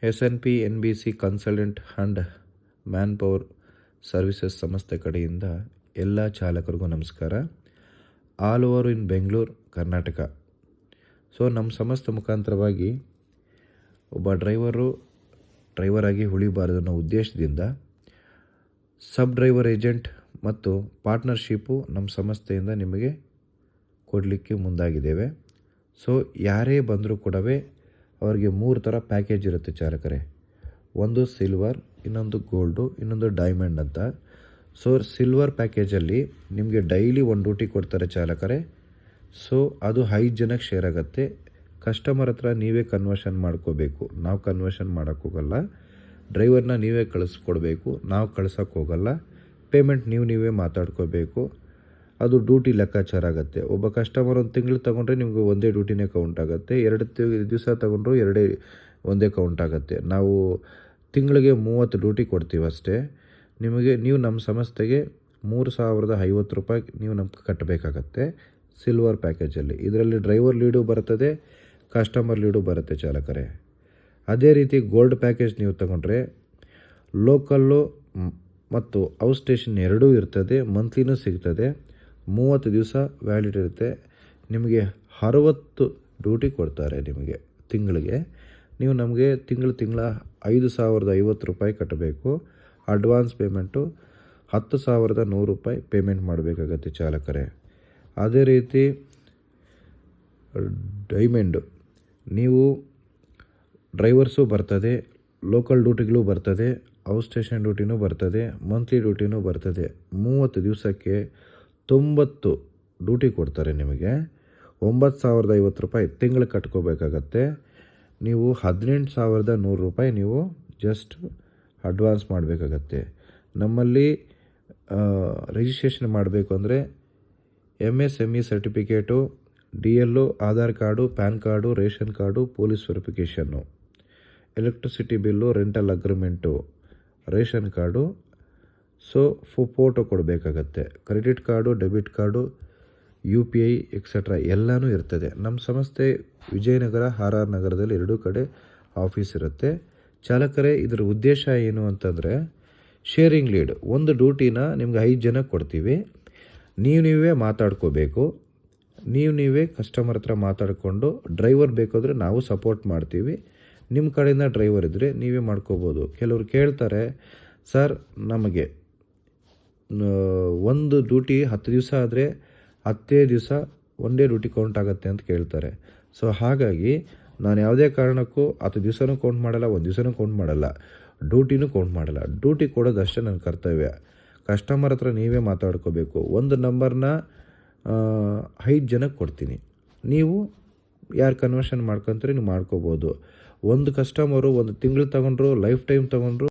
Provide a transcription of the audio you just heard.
SNP NBC consultant and man power services ಸಂಸ್ಥೆ ಕಡೆಯಿಂದ ಎಲ್ಲ ಚಾಲಕರಿಗೂ ನಮಸ್ಕಾರ. ಆಲ್ ಓವರ್ ಇನ್ ಬೆಂಗಳೂರು, ಕರ್ನಾಟಕ. ನಮ್ಮ ಸಂಸ್ಥೆ ಮುಖಾಂತರವಾಗಿ ಒಬ್ಬ ಡ್ರೈವರ್ ಆಗಿ ಉಳಿಬಾರದು ಅನ್ನೋ ಉದ್ದೇಶದಿಂದ ಸಬ್ ಡ್ರೈವರ್ ಏಜೆಂಟ್ ಮತ್ತು ಪಾರ್ಟ್ನರ್ಶಿಪ್ಪು ನಮ್ಮ ಸಂಸ್ಥೆಯಿಂದ ನಿಮಗೆ ಕೊಡಲಿಕ್ಕೆ ಮುಂದಾಗಿದ್ದೇವೆ. ಯಾರೇ ಬಂದರೂ ಕೂಡ ಅವರಿಗೆ 3 ಥರ ಪ್ಯಾಕೇಜ್ ಇರುತ್ತೆ ಚಾಲಕರೇ. ಒಂದು ಸಿಲ್ವರ್, ಇನ್ನೊಂದು ಗೋಲ್ಡು, ಇನ್ನೊಂದು ಡೈಮಂಡ್ ಅಂತ. ಸಿಲ್ವರ್ ಪ್ಯಾಕೇಜಲ್ಲಿ ನಿಮಗೆ ಡೈಲಿ 1 ಡ್ಯೂಟಿ ಕೊಡ್ತಾರೆ ಚಾಲಕರೇ. ಅದು 5 ಜನಕ್ಕೆ ಶೇರ್ ಆಗುತ್ತೆ. ಕಸ್ಟಮರ್ ಹತ್ರ ನೀವೇ ಕನ್ವರ್ಷನ್ ಮಾಡ್ಕೋಬೇಕು, ನಾವು ಕನ್ವರ್ಷನ್ ಮಾಡೋಕ್ಕೋಗಲ್ಲ. ಡ್ರೈವರ್ನ ನೀವೇ ಕಳಿಸ್ಕೊಡ್ಬೇಕು, ನಾವು ಕಳ್ಸೋಕ್ಕೆ ಹೋಗಲ್ಲ. ಪೇಮೆಂಟ್ ನೀವೇ ಮಾತಾಡ್ಕೋಬೇಕು. ಅದು ಡ್ಯೂಟಿ ಲೆಕ್ಕಾಚಾರ ಆಗುತ್ತೆ. ಒಬ್ಬ ಕಸ್ಟಮರ್ 1 ತಿಂಗಳು ತೊಗೊಂಡ್ರೆ ನಿಮಗೆ ಒಂದೇ ಡ್ಯೂಟಿನೇ ಕೌಂಟ್ ಆಗುತ್ತೆ. 2 ದಿವಸ ತೊಗೊಂಡ್ರು ಒಂದೇ ಕೌಂಟ್ ಆಗುತ್ತೆ. ನಾವು ತಿಂಗಳಿಗೆ 30 ಡ್ಯೂಟಿ ಕೊಡ್ತೀವಿ ಅಷ್ಟೇ. ನೀವು ನಮ್ಮ ಸಂಸ್ಥೆಗೆ 3,050 ರೂಪಾಯಿ ನೀವು ನಮ್ಗೆ ಕಟ್ಟಬೇಕಾಗತ್ತೆ ಸಿಲ್ವರ್ ಪ್ಯಾಕೇಜಲ್ಲಿ. ಇದರಲ್ಲಿ ಡ್ರೈವರ್ ಲೀಡು ಬರ್ತದೆ, ಕಸ್ಟಮರ್ ಲೀಡು ಬರುತ್ತೆ ಚಾಲಕರೇ. ಅದೇ ರೀತಿ ಗೋಲ್ಡ್ ಪ್ಯಾಕೇಜ್ ನೀವು ತಗೊಂಡ್ರೆ ಲೋಕಲ್ಲು ಮತ್ತು ಔಟ್ ಸ್ಟೇಷನ್ ಎರಡೂ ಇರ್ತದೆ, ಮಂತ್ಲಿನೂ ಸಿಗ್ತದೆ. 30 ದಿವಸ ವ್ಯಾಲಿಡ್ ಇರುತ್ತೆ. ನಿಮಗೆ 60 ಡ್ಯೂಟಿ ಕೊಡ್ತಾರೆ ನಿಮಗೆ ತಿಂಗಳಿಗೆ. ನೀವು ನಮಗೆ ತಿಂಗಳ 5,050 ರೂಪಾಯಿ ಕಟ್ಟಬೇಕು. ಅಡ್ವಾನ್ಸ್ ಪೇಮೆಂಟು 10,100 ರೂಪಾಯಿ ಪೇಮೆಂಟ್ ಮಾಡಬೇಕಾಗತ್ತೆ ಚಾಲಕರೇ. ಅದೇ ರೀತಿ ಡೈಮಂಡು ನೀವು ಡ್ರೈವರ್ಸು ಬರ್ತದೆ, ಲೋಕಲ್ ಡ್ಯೂಟಿಗಳು ಬರ್ತದೆ, ಔಟ್ ಸ್ಟೇಷನ್ ಡ್ಯೂಟಿನೂ ಬರ್ತದೆ, ಮಂತ್ಲಿ ಡ್ಯೂಟಿನೂ ಬರ್ತದೆ. 30 ದಿವಸಕ್ಕೆ 90 ಡ್ಯೂಟಿ ಕೊಡ್ತಾರೆ ನಿಮಗೆ. 9,050 ರೂಪಾಯಿ ತಿಂಗಳು ಕಟ್ಕೋಬೇಕಾಗತ್ತೆ. ನೀವು 18,100 ರೂಪಾಯಿ ನೀವು ಜಸ್ಟ್ ಅಡ್ವಾನ್ಸ್ ಮಾಡಬೇಕಾಗತ್ತೆ. ನಮ್ಮಲ್ಲಿ ರಿಜಿಸ್ಟ್ರೇಷನ್ ಮಾಡಬೇಕು ಅಂದರೆ MSME certificate, DL, Aadhaar card, PAN card, ration card, police verification, electricity bill, rental agreement, ration card, photo ಕೊಡಬೇಕಾಗತ್ತೆ. Credit card, debit card, UPI et cetera ಎಲ್ಲನೂ ಇರ್ತದೆ. ನಮ್ಮ ಸಂಸ್ಥೆ ವಿಜಯನಗರ, RR ನಗರದಲ್ಲಿ 2 ಕಡೆ ಆಫೀಸ್ ಇರುತ್ತೆ ಚಾಲಕರೇ. ಇದರ ಉದ್ದೇಶ ಏನು ಅಂತಂದರೆ ಶೇರಿಂಗ್ ಲೀಡ್. ಒಂದು ಡ್ಯೂಟಿನ ನಿಮ್ಗೆ 5 ಜನಕ್ಕೆ ಕೊಡ್ತೀವಿ. ನೀವೇ ಮಾತಾಡ್ಕೋಬೇಕು. ನೀವೇ ಕಸ್ಟಮರ್ ಹತ್ರ ಮಾತಾಡಿಕೊಂಡು ಡ್ರೈವರ್ ಬೇಕಾದರೆ ನಾವು ಸಪೋರ್ಟ್ ಮಾಡ್ತೀವಿ. ನಿಮ್ಮ ಕಡೆಯಿಂದ ಡ್ರೈವರ್ ಇದ್ದರೆ ನೀವೇ ಮಾಡ್ಕೋಬೋದು. ಕೆಲವರು ಕೇಳ್ತಾರೆ, ಸರ್ ನಮಗೆ ಒಂದು ಡ್ಯೂಟಿ 10 ದಿವಸ ಆದರೆ 10 ದಿವಸ ಒಂದೇ ಡ್ಯೂಟಿ ಕೌಂಟ್ ಆಗುತ್ತೆ ಅಂತ ಕೇಳ್ತಾರೆ. ಹಾಗಾಗಿ ನಾನು ಯಾವುದೇ ಕಾರಣಕ್ಕೂ 10 ದಿವಸನೂ ಕೌಂಟ್ ಮಾಡಲ್ಲ, 1 ದಿವಸನೂ ಕೌಂಟ್ ಮಾಡಲ್ಲ, ಡ್ಯೂಟಿನೂ ಕೌಂಟ್ ಮಾಡಲ್ಲ. ಡ್ಯೂಟಿ ಕೊಡೋದಷ್ಟೇ ನನ್ನ ಕರ್ತವ್ಯ. ಕಸ್ಟಮರ್ ಹತ್ರ ನೀವೇ ಮಾತಾಡ್ಕೋಬೇಕು. ಒಂದು ನಂಬರ್ನ 5 ಜನಕ್ಕೆ ಕೊಡ್ತೀನಿ. ನೀವು ಯಾರು ಕನ್ವರ್ಷನ್ ಮಾಡ್ಕೊತೀರಿ ನೀವು ಮಾಡ್ಕೋಬೋದು. ಒಂದು ಕಸ್ಟಮರು 1 ತಿಂಗಳು ತೊಗೊಂಡ್ರು, ಲೈಫ್ ಟೈಮ್ ತೊಗೊಂಡ್ರು